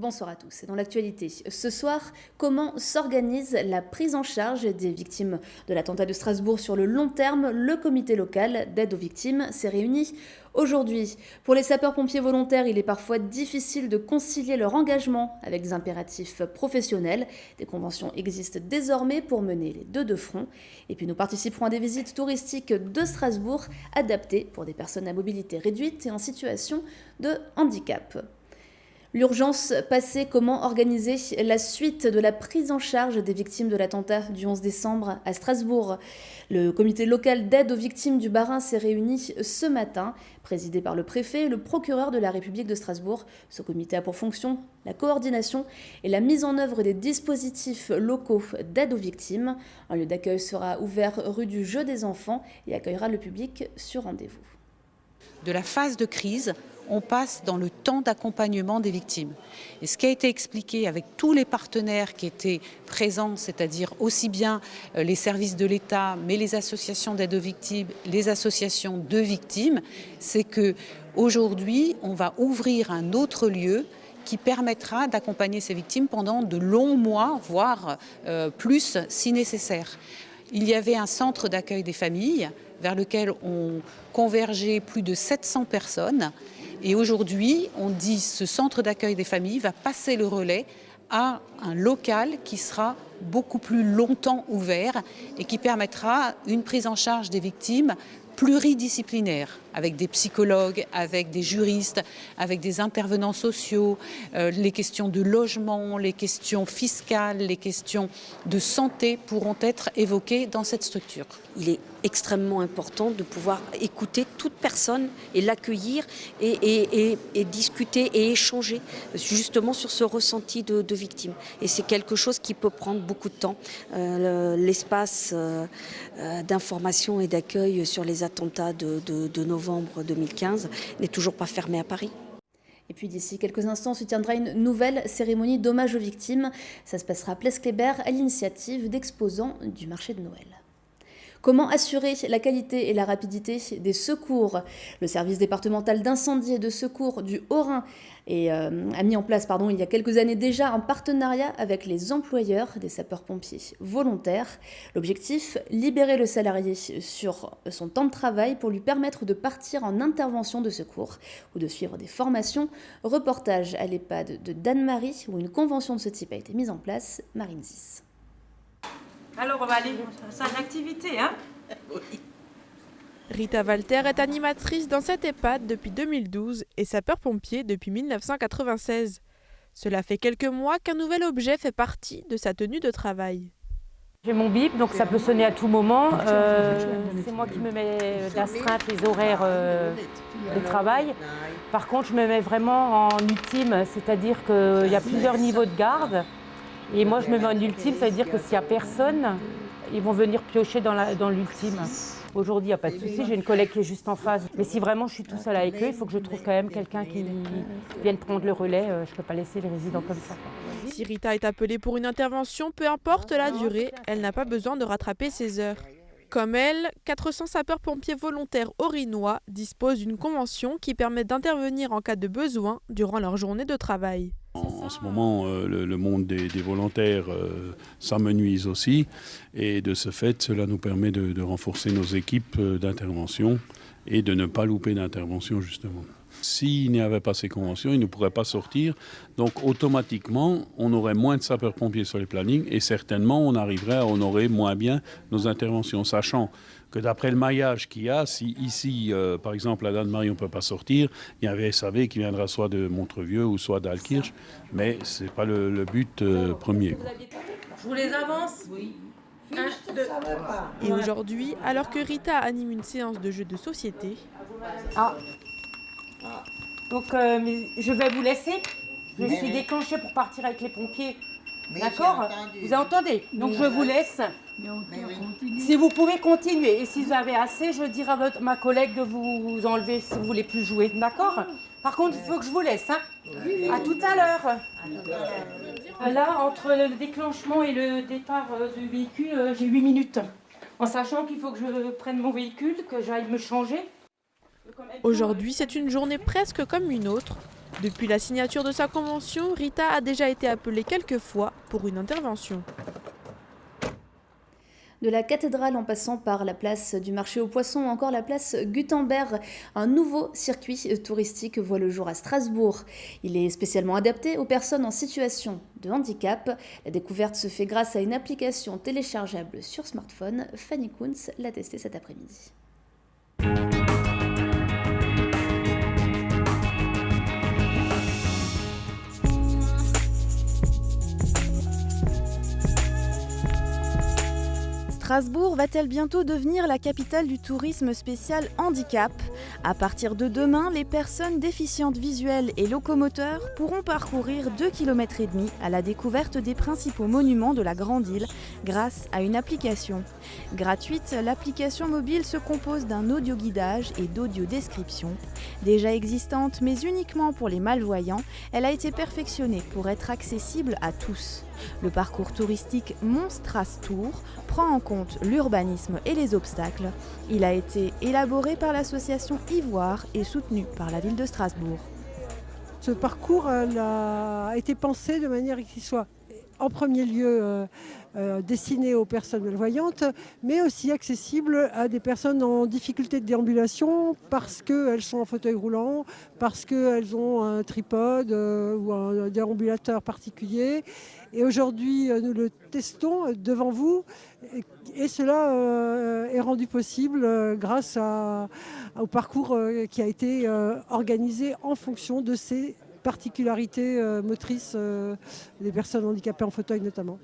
Bonsoir à tous. Et dans l'actualité, ce soir, comment s'organise la prise en charge des victimes de l'attentat de Strasbourg sur le long terme? Le comité local d'aide aux victimes s'est réuni aujourd'hui. Pour les sapeurs-pompiers volontaires, il est parfois difficile de concilier leur engagement avec des impératifs professionnels. Des conventions existent désormais pour mener les deux de front. Et puis nous participerons à des visites touristiques de Strasbourg adaptées pour des personnes à mobilité réduite et en situation de handicap. L'urgence passée, comment organiser la suite de la prise en charge des victimes de l'attentat du 11 décembre à Strasbourg? Le comité local d'aide aux victimes du Bas-Rhin s'est réuni ce matin, présidé par le préfet et le procureur de la République de Strasbourg. Ce comité a pour fonction la coordination et la mise en œuvre des dispositifs locaux d'aide aux victimes. Un lieu d'accueil sera ouvert rue du Jeu des Enfants et accueillera le public sur rendez-vous. De la phase de crise, on passe dans le temps d'accompagnement des victimes. Et ce qui a été expliqué avec tous les partenaires qui étaient présents, c'est-à-dire aussi bien les services de l'État, mais les associations d'aide aux victimes, les associations de victimes, c'est qu'aujourd'hui, on va ouvrir un autre lieu qui permettra d'accompagner ces victimes pendant de longs mois, voire plus si nécessaire. Il y avait un centre d'accueil des familles vers lequel ont convergé plus de 700 personnes. Et aujourd'hui, on dit que ce centre d'accueil des familles va passer le relais à un local qui sera beaucoup plus longtemps ouvert et qui permettra une prise en charge des victimes pluridisciplinaire, avec des psychologues, avec des juristes, avec des intervenants sociaux, les questions de logement, les questions fiscales, les questions de santé pourront être évoquées dans cette structure. Il est extrêmement important de pouvoir écouter toute personne et l'accueillir et discuter et échanger justement sur ce ressenti de victime. Et c'est quelque chose qui peut prendre beaucoup de temps. L'espace d'information et d'accueil sur les attentats de novembre 2015 n'est toujours pas fermé à Paris. Et puis d'ici quelques instants se tiendra une nouvelle cérémonie d'hommage aux victimes. Ça se passera à Place Kléber à l'initiative d'exposants du marché de Noël. Comment assurer la qualité et la rapidité des secours? Le service départemental d'incendie et de secours du Haut-Rhin a mis en place il y a quelques années déjà un partenariat avec les employeurs des sapeurs-pompiers volontaires. L'objectif, libérer le salarié sur son temps de travail pour lui permettre de partir en intervention de secours ou de suivre des formations. Reportage à l'EHPAD de Danemarie où une convention de ce type a été mise en place. Marine Zis. Alors on va aller à l'activité, hein? Oui. Rita Walter est animatrice dans cette EHPAD depuis 2012 et sapeur-pompier depuis 1996. Cela fait quelques mois qu'un nouvel objet fait partie de sa tenue de travail. J'ai mon bip, donc ça peut sonner à tout moment. C'est moi qui me mets d'astreinte les horaires de travail. Par contre, je me mets vraiment en ultime, c'est-à-dire qu'il y a plusieurs niveaux de garde. Et moi, je me mets en ultime, ça veut dire que s'il n'y a personne, ils vont venir piocher dans l'ultime. Aujourd'hui, il n'y a pas de souci, j'ai une collègue qui est juste en face. Mais si vraiment je suis tout seul avec eux, il faut que je trouve quand même quelqu'un qui vienne prendre le relais. Je ne peux pas laisser les résidents comme ça. Si Rita est appelée pour une intervention, peu importe la durée, elle n'a pas besoin de rattraper ses heures. Comme elle, 400 sapeurs-pompiers volontaires orinois disposent d'une convention qui permet d'intervenir en cas de besoin durant leur journée de travail. En ce moment, le monde des volontaires s'amenuise aussi et de ce fait, cela nous permet de renforcer nos équipes d'intervention et de ne pas louper d'intervention justement. S'il n'y avait pas ces conventions, ils ne pourraient pas sortir. Donc automatiquement, on aurait moins de sapeurs-pompiers sur les plannings et certainement on arriverait à honorer moins bien nos interventions, sachant que d'après le maillage qu'il y a, si ici, par exemple, à Danemarie, on ne peut pas sortir, il y a un VSAV qui viendra soit de Montrevieux ou soit d'Alkirch, mais ce n'est pas le but premier. Je vous les avance? Oui. Et aujourd'hui, alors que Rita anime une séance de jeux de société... Donc je vais vous laisser. Je suis déclenchée pour partir avec les pompiers. D'accord? Vous entendez? Donc je vous laisse. Si vous pouvez continuer. Et si vous avez assez, je dirai à ma collègue de vous enlever si vous voulez plus jouer. D'accord? Par contre, il faut que je vous laisse. Hein? À tout à l'heure. Là, entre le déclenchement et le départ du véhicule, j'ai 8 minutes. En sachant qu'il faut que je prenne mon véhicule, que j'aille me changer. Aujourd'hui, c'est une journée presque comme une autre. Depuis la signature de sa convention, Rita a déjà été appelée quelques fois pour une intervention. De la cathédrale en passant par la place du marché aux poissons ou encore la place Gutenberg, un nouveau circuit touristique voit le jour à Strasbourg. Il est spécialement adapté aux personnes en situation de handicap. La découverte se fait grâce à une application téléchargeable sur smartphone. Fanny Kunz l'a testée cet après-midi. Strasbourg va-t-elle bientôt devenir la capitale du tourisme spécial handicap ? À partir de demain, les personnes déficientes visuelles et locomoteurs pourront parcourir 2,5 km à la découverte des principaux monuments de la Grande Île grâce à une application. Gratuite, l'application mobile se compose d'un audio-guidage et d'audio-description. Déjà existante mais uniquement pour les malvoyants, elle a été perfectionnée pour être accessible à tous. Le parcours touristique Mont-Stras Tour prend en compte l'urbanisme et les obstacles. Il a été élaboré par l'association Ivoire et soutenu par la ville de Strasbourg. Ce parcours a été pensé de manière qu'il soit en premier lieu destiné aux personnes malvoyantes, mais aussi accessible à des personnes en difficulté de déambulation parce qu'elles sont en fauteuil roulant, parce qu'elles ont un tripode ou un déambulateur particulier. Et aujourd'hui, nous le testons devant vous et cela est rendu possible grâce au parcours qui a été organisé en fonction de ces particularités motrices des personnes handicapées en fauteuil notamment.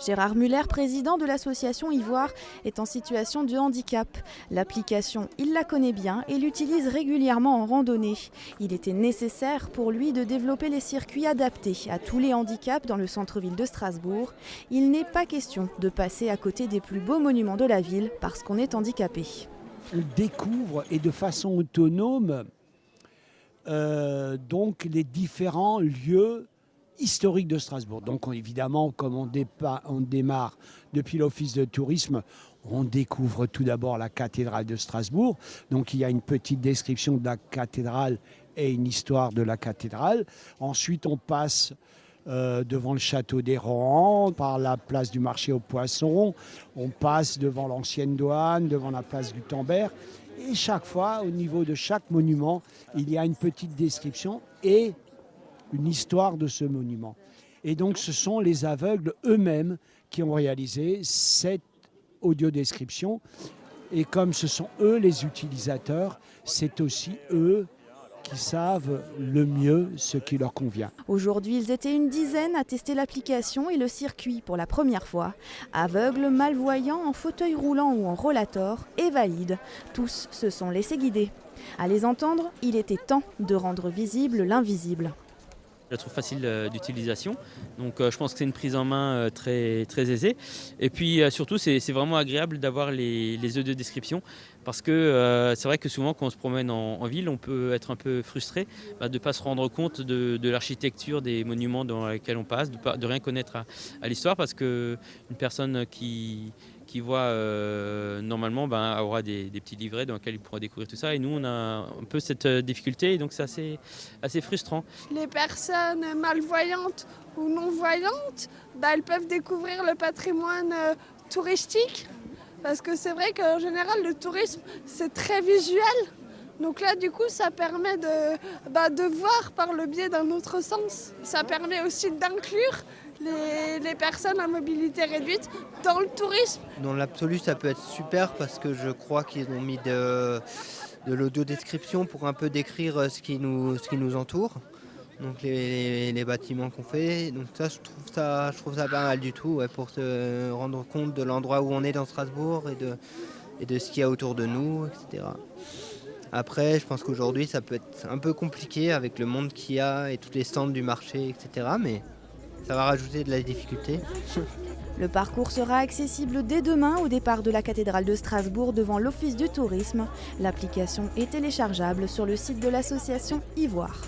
Gérard Muller, président de l'association Ivoire, est en situation de handicap. L'application, il la connaît bien et l'utilise régulièrement en randonnée. Il était nécessaire pour lui de développer les circuits adaptés à tous les handicaps dans le centre-ville de Strasbourg. Il n'est pas question de passer à côté des plus beaux monuments de la ville parce qu'on est handicapé. On découvre et de façon autonome donc les différents lieux historique de Strasbourg. Donc évidemment, comme on démarre depuis l'Office de tourisme, on découvre tout d'abord la cathédrale de Strasbourg. Donc il y a une petite description de la cathédrale et une histoire de la cathédrale. Ensuite, on passe devant le château des Rohan, par la place du marché aux poissons. On passe devant l'ancienne douane, devant la place Gutenberg. Et chaque fois, au niveau de chaque monument, il y a une petite description et une histoire de ce monument. Et donc ce sont les aveugles eux-mêmes qui ont réalisé cette audiodescription. Et comme ce sont eux les utilisateurs, c'est aussi eux qui savent le mieux ce qui leur convient. Aujourd'hui, ils étaient une dizaine à tester l'application et le circuit pour la première fois. Aveugles, malvoyants, en fauteuil roulant ou en rollator et valides, tous se sont laissés guider. À les entendre, il était temps de rendre visible l'invisible. Je la trouve facile d'utilisation, donc je pense que c'est une prise en main très aisée. Et puis surtout, c'est vraiment agréable d'avoir les audiodescriptions parce que c'est vrai que souvent quand on se promène en ville, on peut être un peu frustré de ne pas se rendre compte de l'architecture des monuments dans lesquels on passe, de rien connaître à l'histoire parce qu'une personne qui voit normalement aura des petits livrets dans lesquels il pourra découvrir tout ça. Et nous, on a un peu cette difficulté et donc c'est assez frustrant. Les personnes malvoyantes ou non-voyantes, elles peuvent découvrir le patrimoine touristique parce que c'est vrai qu'en général, le tourisme, c'est très visuel. Donc là, du coup, ça permet de voir par le biais d'un autre sens. Ça permet aussi d'inclure les personnes à mobilité réduite dans le tourisme. Dans l'absolu, ça peut être super parce que je crois qu'ils ont mis de l'audio-description pour un peu décrire ce qui nous entoure. Donc les bâtiments qu'on fait. Donc ça, je trouve ça pas mal du tout pour se rendre compte de l'endroit où on est dans Strasbourg et de ce qu'il y a autour de nous, etc. Après, je pense qu'aujourd'hui, ça peut être un peu compliqué avec le monde qu'il y a et tous les stands du marché, etc. Mais ça va rajouter de la difficulté. Le parcours sera accessible dès demain au départ de la cathédrale de Strasbourg devant l'Office du tourisme. L'application est téléchargeable sur le site de l'association Ivoire.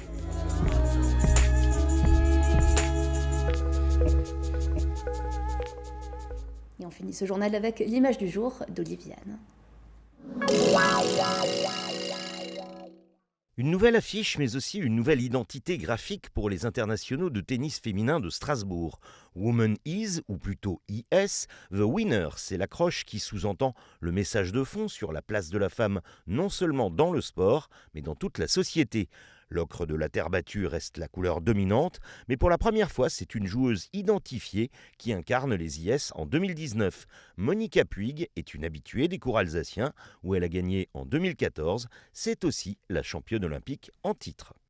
Et on finit ce journal avec l'image du jour d'Oliviane. Une nouvelle affiche, mais aussi une nouvelle identité graphique pour les internationaux de tennis féminin de Strasbourg. Woman is, ou plutôt IS, the winner, c'est l'accroche qui sous-entend le message de fond sur la place de la femme, non seulement dans le sport, mais dans toute la société. L'ocre de la terre battue reste la couleur dominante, mais pour la première fois, c'est une joueuse identifiée qui incarne les IS en 2019. Monica Puig est une habituée des cours alsaciens, où elle a gagné en 2014. C'est aussi la championne olympique en titre.